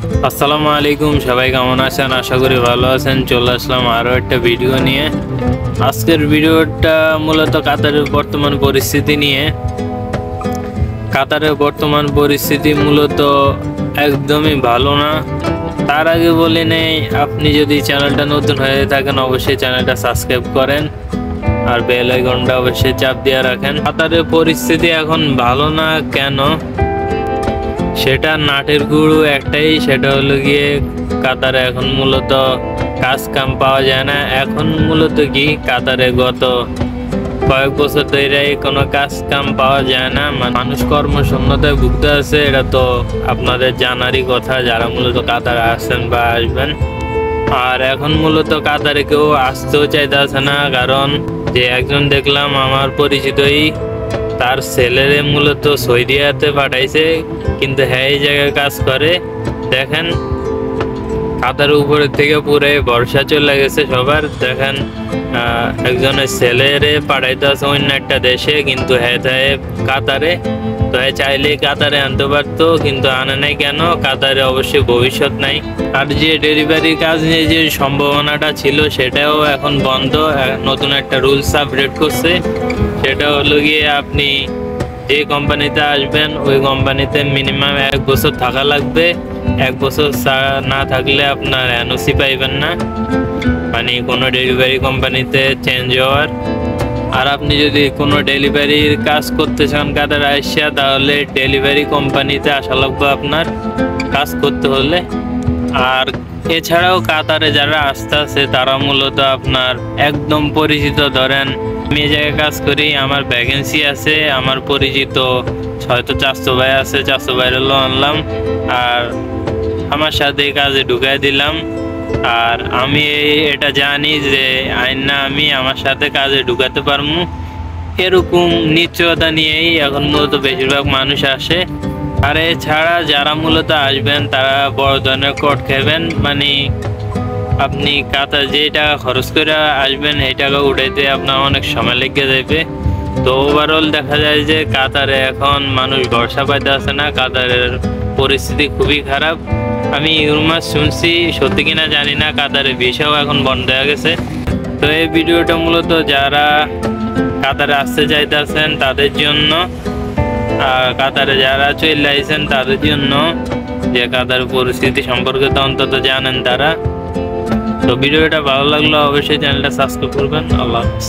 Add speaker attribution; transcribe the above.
Speaker 1: আসসালামু আলাইকুম, সবাই কেমন আছেন? আশা করি ভালো আছেন। চলে আসলাম আরও একটা ভিডিও নিয়ে। আজকের ভিডিওটা মূলত কাতারের বর্তমান পরিস্থিতি নিয়ে। কাতারের বর্তমান পরিস্থিতি মূলত একদমই ভালো না। তার আগে বলে নেই, আপনি যদি চ্যানেলটা নতুন হয়ে থাকেন অবশ্যই চ্যানেলটা সাবস্ক্রাইব করেন আর বেল আইকনটা অবশ্যই চাপ দিয়ে রাখেন। কাতারের পরিস্থিতি এখন ভালো না কেন, সেটা নাটের গুরু একটাই, সেটা হলো গিয়ে কাতারে এখন মূলত কাজ কাম পাওয়া যায় না। এখন মূলত কি কাতারে গত কয়েক বছর ধরে কোনো কাজ কাম পাওয়া যায় না, মানুষ কর্মশূন্যতায় ভুগতে আছে। এটা তো আপনাদের জানারই কথা, যারা মূলত কাতারে আসছেন বা আসবেন। আর এখন মূলত কাতারে কেউ আসতেও চাইতেছে না, কারণ যে একজন দেখলাম আমার পরিচিতই, তার ছেলেরে মূলত সৌদিয়াতে পাঠাইছে, কিন্তু হ্যাঁ এই জায়গায় কাজ করে। দেখেন কাতারের উপরের থেকে পুরো বর্ষা চলে গেছে সবার। দেখেন একজনের ছেলেরে পাঠাইতে আছে অন্য একটা দেশে, কিন্তু হ্যাঁ কাতারে। তো হ্যাঁ চাইলে কাতারে আনতে পারতো, কিন্তু আনে নাই কেন? কাতারে অবশ্যই ভবিষ্যৎ নাই। আর যে ডেলিভারির কাজ নিয়ে যে সম্ভাবনাটা ছিল সেটাও এখন বন্ধ। নতুন একটা রুলস আপডেট করছে, সেটা হলো গিয়ে আপনি যে কোম্পানিতে আসবেন ওই কোম্পানিতে মিনিমাম 1 বছর থাকা লাগবে। 1 বছর না থাকলে আপনার এনওসি পাইবেন না, মানে কোনো ডেলিভারি কোম্পানিতে চেঞ্জ হওয়ার। আর আপনি যদি কোনো ডেলিভারির কাজ করতে চান কাতারে আসিয়া, তাহলে ডেলিভারি কোম্পানিতে আসা লাগবে আপনার কাজ করতে হলে। আর এছাড়াও কাতারে যারা আসতে আছে তারা মূলত আপনার একদম পরিচিত। ধরেন আমি এই জায়গায় কাজ করি, আমার ভ্যাকেন্সি আছে, আমার পরিচিত হয়তো চাচতো ভাই আছে, চাচতো ভাইয়ের আনলাম আর আমার সাথে কাজে ঢুকাই দিলাম। আর আমি এটা জানি যে আইনা আমি আমার সাথে কাজে ঢুকাতে পারবো, এরকম নিশ্চয়তা নিয়েই এখন মূলত বেশিরভাগ মানুষ আসে। আর এছাড়া যারা মূলত আসবেন তারা বড় ধরনের কোট খাবেন, মানে আপনি কাতার যে টাকা খরচ করে আসবেন এই টাকা উঠাইতে আপনার অনেক সময় লেগে যাবে। তো ওভারঅল দেখা যায় যে কাতারে এখন মানুষ ভরসা পাইতে আসে না, কাতারের পরিস্থিতি খুবই খারাপ। আমি রুমার শুনছি, সত্যি কিনা জানি না, কাতারে ভিসাও এখন বন্ধ হয়ে গেছে। তো এই ভিডিওটা মূলত যারা কাতারে আসতে চাইতেছেন তাদের জন্য, আর কাতারে যারা চলে আইছেন তাদের জন্য, যে কাতারের পরিস্থিতি সম্পর্কে তো অন্তত জানেন তারা। তো ভিডিওটা ভালো লাগলো অবশ্যই চ্যানেলটা সাবস্ক্রাইব করবেন। আল্লাহ হাফেজ।